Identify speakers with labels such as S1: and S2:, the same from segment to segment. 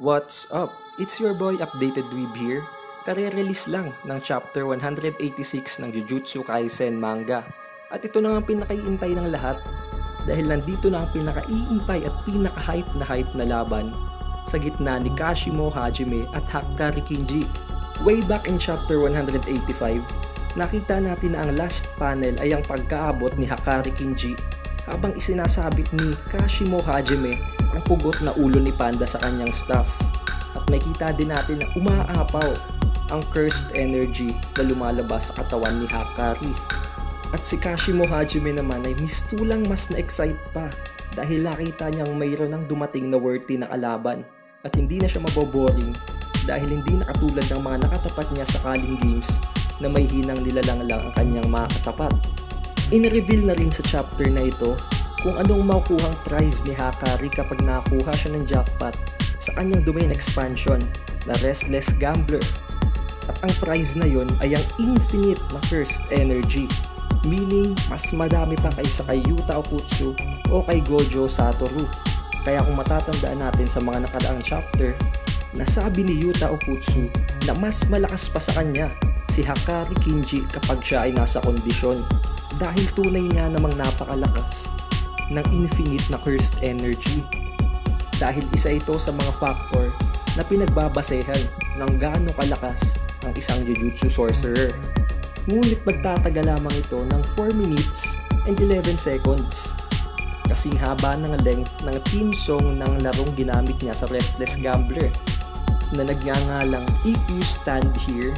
S1: What's up? It's your boy Updated Weeb here. Kare-release lang ng chapter 186 ng Jujutsu Kaisen manga. At ito na ang pinakaiintay ng lahat dahil nandito na ang pinakaiintay at pinaka-hype na laban sa gitna ni Kashimo Hajime at Hakari Kinji. Way back in chapter 185, nakita natin na ang last panel ay ang pagkaabot ni Hakari Kinji habang isinasabit ni Kashimo Hajime ang pugot na ulo ni Panda sa kanyang staff. At makita din natin na umaapaw ang cursed energy na lumalabas sa katawan ni Hakari. At si Kashimo Hajime naman ay mistulang mas na-excite pa dahil nakita niyang mayroon ng dumating na worthy na kalaban at hindi na siya maboboring dahil hindi na katulad ng mga nakatapat niya sa Kaling Games na may hinang nilalang lang ang kanyang mga katapat. In-reveal na rin sa chapter na ito kung anong makukuhang prize ni Hakari kapag nakakuha siya ng jackpot sa kanyang domain expansion na Restless Gambler. At ang prize na yon ay ang infinite na cursed energy, meaning mas madami pa kaysa kay Yuta Okkotsu o kay Gojo Satoru. Kaya kung matatandaan natin sa mga nakaraang chapter, nasabi ni Yuta Okkotsu na mas malakas pa sa kanya si Hakari Kinji kapag siya ay nasa kondisyon dahil tunay nga namang napakalakas ng infinite na cursed energy. Dahil isa ito sa mga factor na pinagbabasehan ng gaano kalakas ang isang Jujutsu sorcerer. Ngunit magtatagal lamang ito ng 4 minutes and 11 seconds. Kasing haba ng length ng theme song ng larong ginamit niya sa Restless Gambler na nagngangalang If You Stand Here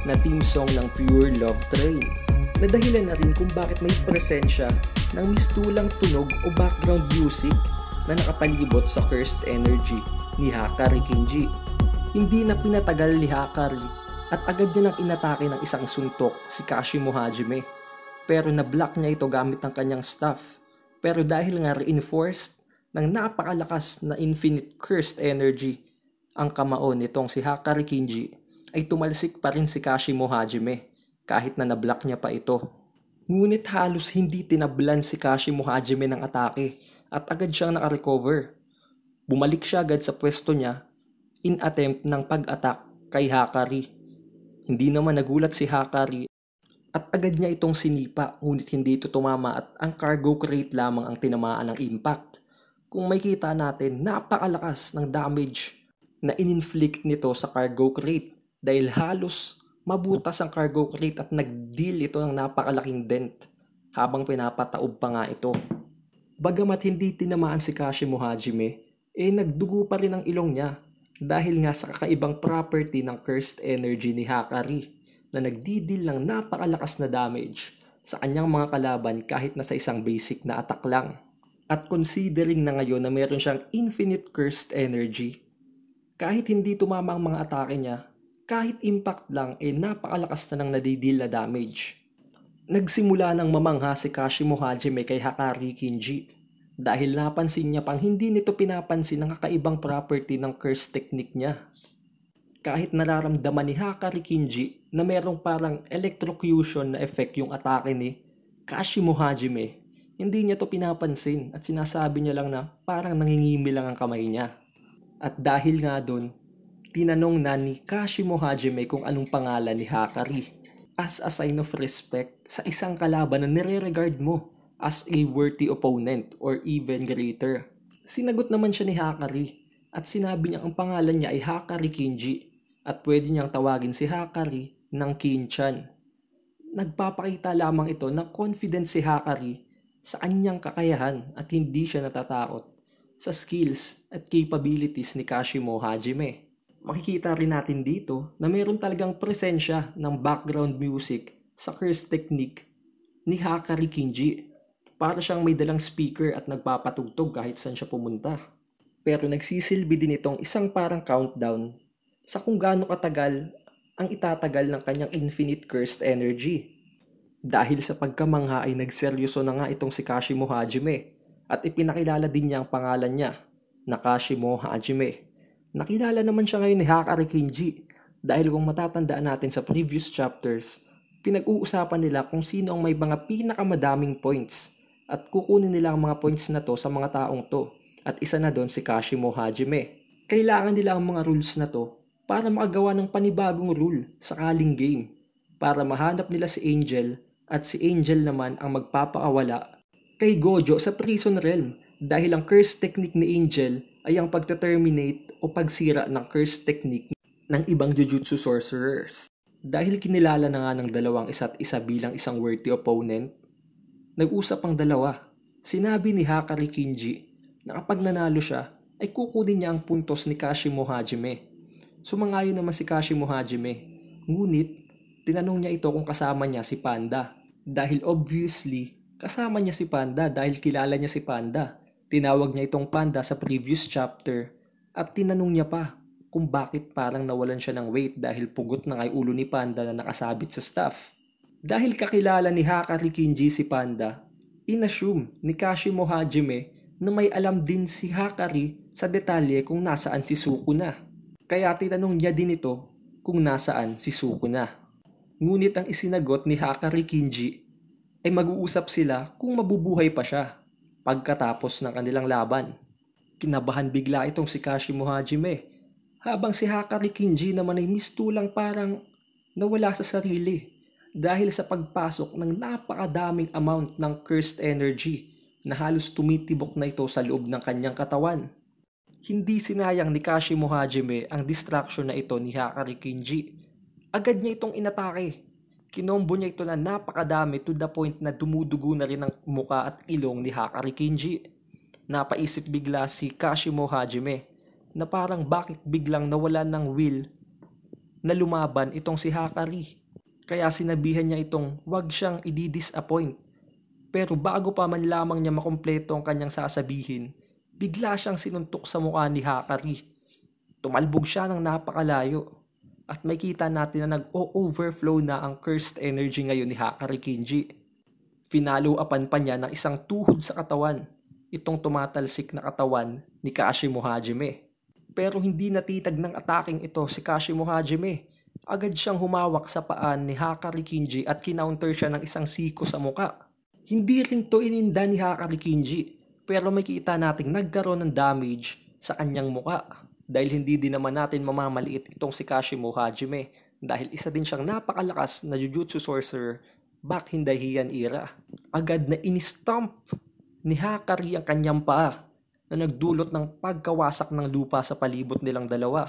S1: na theme song ng Pure Love Train, na dahilan na rin kung bakit may presensya ng mistulang tunog o background music na nakapalibot sa cursed energy ni Hakari Kinji. Hindi na pinatagal ni Hakari at agad niya nang inatake ng isang suntok si Kashimo Hajime, pero na-block niya ito gamit ng kanyang staff. Pero dahil nga reinforced ng napakalakas na infinite cursed energy ang kamao nitong si Hakari Kinji, ay tumalsik pa rin si Kashimo Hajime kahit na na-block niya pa ito. Ngunit halos hindi tinablan si Kashimo Hajime ng atake at agad siyang nakarecover. Bumalik siya agad sa pwesto niya in attempt ng pag-attack kay Hakari. Hindi naman nagulat si Hakari at agad niya itong sinipa, ngunit hindi ito tumama at ang cargo crate lamang ang tinamaan ng impact. Kung makita natin, napakalakas ng damage na in-inflict nito sa cargo crate dahil halos mabutas ang cargo crate at nag-deal ito ng napakalaking dent habang pinapataob pa nga ito. Bagamat hindi tinamaan si Kashimo Hajime, nagdugo pa rin ang ilong niya dahil nga sa kakaibang property ng cursed energy ni Hakari na nagdidil ng napakalakas na damage sa kanyang mga kalaban kahit na sa isang basic na attack lang. At considering na ngayon na meron siyang infinite cursed energy, kahit hindi tumama ang mga atake niya, kahit impact lang napakalakas na ng nadidil na damage. Nagsimula ng mamangha si Kashimo Hajime kay Hakari Kinji dahil napansin niya pang hindi nito pinapansin ang kakaibang property ng curse technique niya. Kahit nararamdaman ni Hakari Kinji na merong parang electrocution na effect yung atake ni Kashimo Hajime, hindi niya to pinapansin at sinasabi niya lang na parang nangingimi lang ang kamay niya. At dahil nga doon, tinanong na ni Kashimo Hajime kung anong pangalan ni Hakari as a sign of respect sa isang kalaban na nire-regard mo as a worthy opponent or even greater. Sinagot naman siya ni Hakari at sinabi niya ang pangalan niya ay Hakari Kinji at pwede niyang tawagin si Hakari ng Kin-chan. Nagpapakita lamang ito na confident si Hakari sa kanyang kakayahan at hindi siya natatakot sa skills at capabilities ni Kashimo Hajime. Makikita rin natin dito na mayroon talagang presensya ng background music sa curse technique ni Hakari Kinji. Para siyang may dalang speaker at nagpapatugtog kahit saan siya pumunta. Pero nagsisilbi din itong isang parang countdown sa kung gaano katagal ang itatagal ng kanyang infinite cursed energy. Dahil sa pagkamangha ay nagseryoso na nga itong si Kashimo Hajime at ipinakilala din niya ang pangalan niya na Kashimo Hajime. Nakilala naman siya ngayon ni Hakari Kinji dahil kung matatandaan natin sa previous chapters, pinag-uusapan nila kung sino ang may mga pinakamadaming points at kukunin nila ang mga points na to sa mga taong to at isa na doon si Kashimo Hajime. Kailangan nila ang mga rules na to para makagawa ng panibagong rule sa kaling game, para mahanap nila si Angel at si Angel naman ang magpapakawala kay Gojo sa Prison Realm dahil ang curse technique ni Angel ay ang pagta-terminate o pagsira ng curse technique ng ibang Jujutsu sorcerers. Dahil kinilala na nga ng dalawang isa't isa bilang isang worthy opponent, nag-usap ang dalawa. Sinabi ni Hakari Kinji na kapag nanalo siya ay kukunin niya ang puntos ni Kashimo Hajime. Sumangayon naman si Kashimo Hajime, ngunit tinanong niya ito kung kasama niya si Panda. Dahil obviously, kasama niya si Panda dahil kilala niya si Panda. Tinawag niya itong Panda sa previous chapter at tinanong niya pa kung bakit parang nawalan siya ng weight dahil pugot na kay ulo ni Panda na nakasabit sa staff. Dahil kakilala ni Hakari Kinji si Panda, inassume ni Kashimo Hajime na may alam din si Hakari sa detalye kung nasaan si Sukuna. Kaya tinanong niya din ito kung nasaan si Sukuna. Ngunit ang isinagot ni Hakari Kinji ay mag-uusap sila kung mabubuhay pa siya pagkatapos ng kanilang laban. Kinabahan bigla itong si Kashimo Hajime, habang si Hakari Kinji naman ay mistulang parang nawala sa sarili dahil sa pagpasok ng napakadaming amount ng cursed energy na halos tumitibok na ito sa loob ng kanyang katawan. Hindi sinayang ni Kashimo Hajime ang distraction na ito ni Hakari Kinji. Agad niya itong inatake. Kinombo niya ito na napakadami to the point na dumudugo na rin ang muka at ilong ni Hakari Kinji. Napaisip bigla si Kashimo Hajime na parang bakit biglang nawalan ng will na lumaban itong si Hakari. Kaya sinabihan niya itong wag siyang i-disappoint. Pero bago pa man lamang niya makumpleto ang kanyang sasabihin, bigla siyang sinuntok sa mukha ni Hakari. Tumalbog siya ng napakalayo. At may kita natin na nag-overflow na ang cursed energy ngayon ni Hakari Kinji. Finalo-upan pa niya ng isang tuhod sa katawan, itong tumatalsik na katawan ni Kashimo Hajime. Pero hindi natitag ng ataking ito si Kashimo Hajime. Agad siyang humawak sa paan ni Hakari Kinji at kinounter siya ng isang siko sa muka. Hindi rin to ininda ni Hakari Kinji, pero may kita nating nagkaroon ng damage sa kanyang muka. Dahil hindi din naman natin mamamaliit itong si Kashimo Hajime dahil isa din siyang napakalakas na Jujutsu sorcerer back in the Heian era. Agad na in-stomp ni Hakari ang kanyang paa na nagdulot ng pagkawasak ng lupa sa palibot nilang dalawa.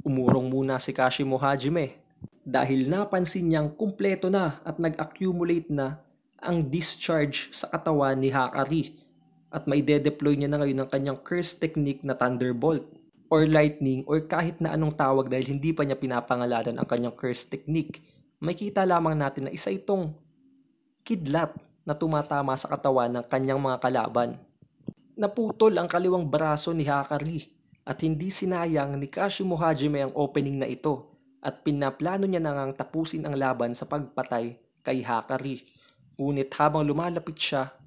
S1: Umurong muna si Kashimo Hajime dahil napansin niyang kumpleto na at nag-accumulate na ang discharge sa katawan ni Hakari at may de-deploy niya na ngayon ang kanyang curse technique na Thunderbolt or lightning or kahit na anong tawag dahil hindi pa niya pinapangalanan ang kanyang curse technique. May kita lamang natin na isa itong kidlat na tumatama sa katawan ng kanyang mga kalaban. Naputol ang kaliwang braso ni Hakari at hindi sinayang ni Kashimo Hajime ang opening na ito at pinaplano niya na ngang tapusin ang laban sa pagpatay kay Hakari. Ngunit habang lumalapit siya,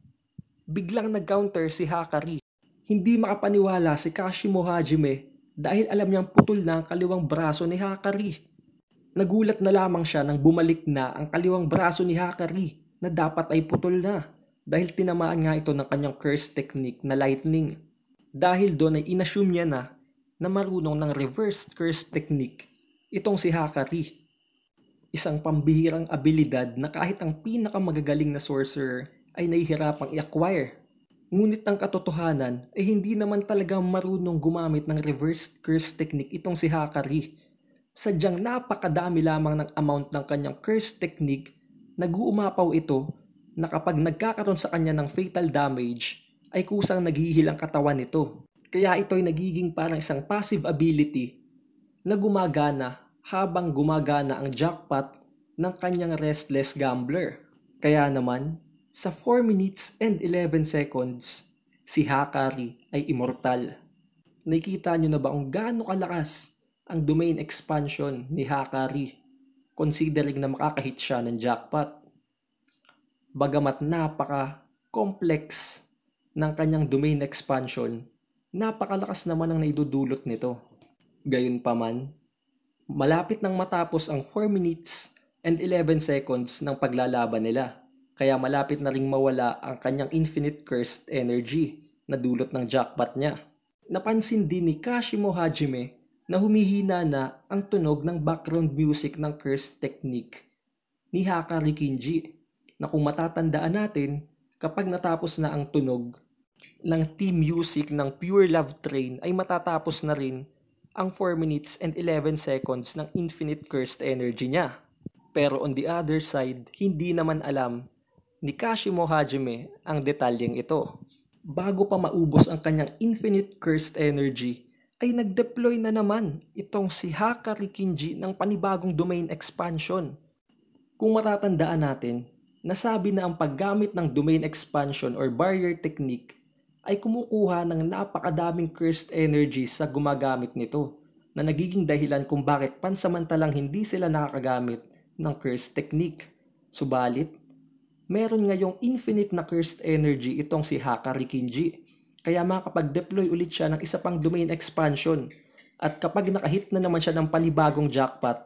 S1: biglang nag-counter si Hakari. Hindi makapaniwala si Kashimo Hajime dahil alam niyang putol na ang kaliwang braso ni Hakari. Nagulat na lamang siya nang bumalik na ang kaliwang braso ni Hakari na dapat ay putol na dahil tinamaan nga ito ng kanyang curse technique na lightning. Dahil doon ay inassume niya na marunong ng reversed curse technique itong si Hakari. Isang pambihirang abilidad na kahit ang pinakamagagaling na sorcerer ay nahihirapang i-acquire. Ngunit ang katotohanan ay hindi naman talaga marunong gumamit ng reversed curse technique itong si Hakari. Sadyang napakadami lamang ng amount ng kanyang curse technique, nag-uumapaw ito na kapag nagkakaroon sa kanya ng fatal damage ay kusang naghihilang katawan nito. Kaya ito ay nagiging parang isang passive ability na gumagana habang gumagana ang jackpot ng kanyang restless gambler. Kaya naman, sa 4 minutes and 11 seconds, si Hakari ay immortal. Nakikita nyo na ba kung gaano kalakas ang domain expansion ni Hakari considering na makakahit siya ng jackpot? Bagamat napaka-complex ng kanyang domain expansion, napakalakas naman ang naidudulot nito. Gayunpaman, malapit nang matapos ang 4 minutes and 11 seconds ng paglalaban nila. Kaya malapit na ring mawala ang kanyang infinite cursed energy na dulot ng jackpot niya. Napansin din ni Kashimo Hajime na humihina na ang tunog ng background music ng curse technique ni Hakari Kinji, na kung matatandaan natin, kapag natapos na ang tunog ng theme music ng Pure Love Train ay matatapos na rin ang 4 minutes and 11 seconds ng infinite cursed energy niya. Pero on the other side, hindi naman alam ni Kashimo Hajime ang detalyeng ito. Bago pa maubos ang kanyang infinite cursed energy, ay nag-deploy na naman itong si Hakari Kinji ng panibagong domain expansion. Kung matatandaan natin, nasabi na ang paggamit ng domain expansion or barrier technique ay kumukuha ng napakadaming cursed energy sa gumagamit nito, na nagiging dahilan kung bakit pansamantalang hindi sila nakakagamit ng cursed technique. Subalit, meron ngayong infinite na cursed energy itong si Hakari Kinji, kaya makakapag-deploy ulit siya ng isa pang domain expansion, at kapag nakahit na naman siya ng panibagong jackpot,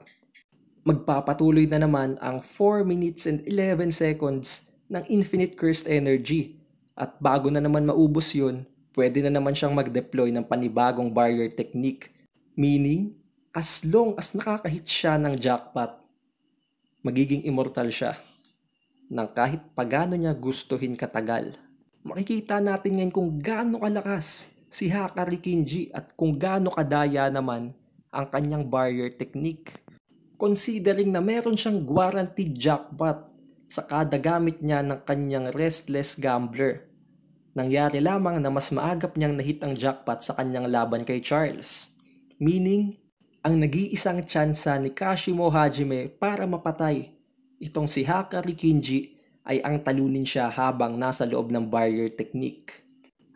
S1: magpapatuloy na naman ang 4 minutes and 11 seconds ng infinite cursed energy. At bago na naman maubos yun, pwede na naman siyang mag-deploy ng panibagong barrier technique. Meaning, as long as nakakahit siya ng jackpot, magiging immortal siya ng kahit pagano niya gustuhin katagal. Makikita natin ngayon kung gaano kalakas si Hakari Kinji at kung gaano kadaya naman ang kanyang barrier technique. Considering na meron siyang guaranteed jackpot sa kada gamit niya ng kanyang restless gambler. Nangyari lamang na mas maagap niyang nahit ang jackpot sa kanyang laban kay Charles. Meaning, ang nag-iisang tsansa ni Kashimo Hajime para mapatay itong si Hakari Kinji ay ang talunin siya habang nasa loob ng barrier technique.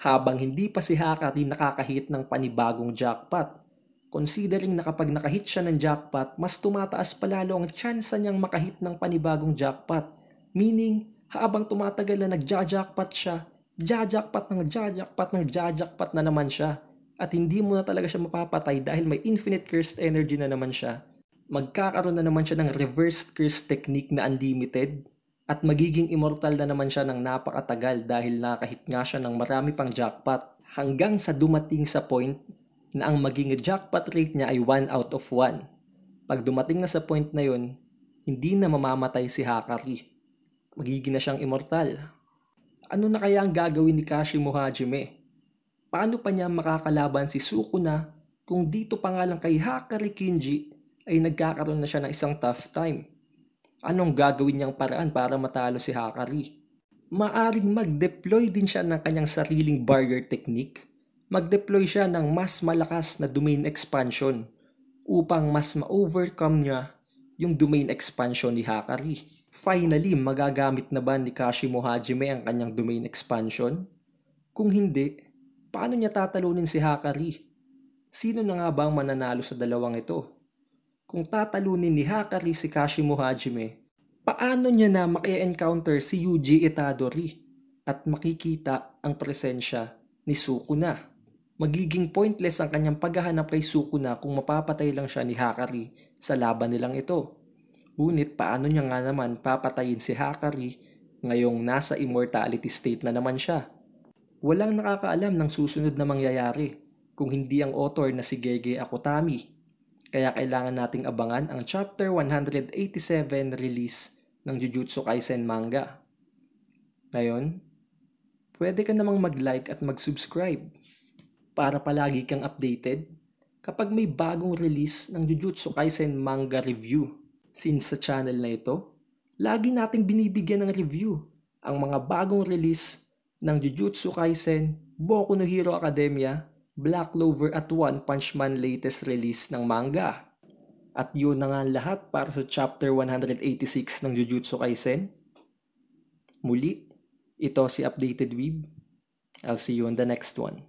S1: Habang hindi pa si Hakari nakakahit ng panibagong jackpot. Considering na kapag nakahit siya ng jackpot, mas tumataas palalo ang tsansa niyang makahit ng panibagong jackpot. Meaning, habang tumatagal na nagja-jackpot siya, jajakpat na naman siya. At hindi mo na talaga siya mapapatay dahil may infinite cursed energy na naman siya. Magkakaroon na naman siya ng reversed curse technique na unlimited. At magiging immortal na naman siya ng napakatagal dahil nakahit nga siya ng marami pang jackpot. Hanggang sa dumating sa point na ang maging jackpot rate niya ay 1 out of 1. Pag dumating na sa point na yun, hindi na mamamatay si Hakari. Magiging na siyang immortal. Ano na kaya ang gagawin ni Kashimo Hajime? Paano pa niya makakalaban si Sukuna kung dito pa nga lang kay Hakari Kinji ay nagkakaroon na siya ng isang tough time? Anong gagawin niyang paraan para matalo si Hakari? Maaring mag-deploy din siya ng kanyang sariling barrier technique. Mag-deploy siya ng mas malakas na domain expansion upang mas ma-overcome niya yung domain expansion ni Hakari. Finally, magagamit na ba ni Kashimo Hajime ang kanyang domain expansion? Kung hindi, paano niya tatalunin si Hakari? Sino na nga ba ang mananalo sa dalawang ito? Kung tatalunin ni Hakari si Kashimo Hajime, paano niya na maki-encounter si Yuji Itadori at makikita ang presensya ni Sukuna? Magiging pointless ang kanyang paghahanap kay Sukuna kung mapapatay lang siya ni Hakari sa laban nilang ito. Ngunit paano niya nga naman papatayin si Hakari ngayong nasa immortality state na naman siya? Walang nakakaalam ng susunod na mangyayari kung hindi ang author na si Gege Akutami. Kaya kailangan nating abangan ang chapter 187 release ng Jujutsu Kaisen manga. Ngayon, pwede ka namang mag-like at mag-subscribe para palagi kang updated kapag may bagong release ng Jujutsu Kaisen manga review. Since sa channel na ito, lagi nating binibigyan ng review ang mga bagong release ng Jujutsu Kaisen, Boku no Hero Academia, Black Clover at One Punch Man latest release ng manga. At yun na nga lahat para sa chapter 186 ng Jujutsu Kaisen. Muli, ito si Updated Weeb. I'll see you on the next one.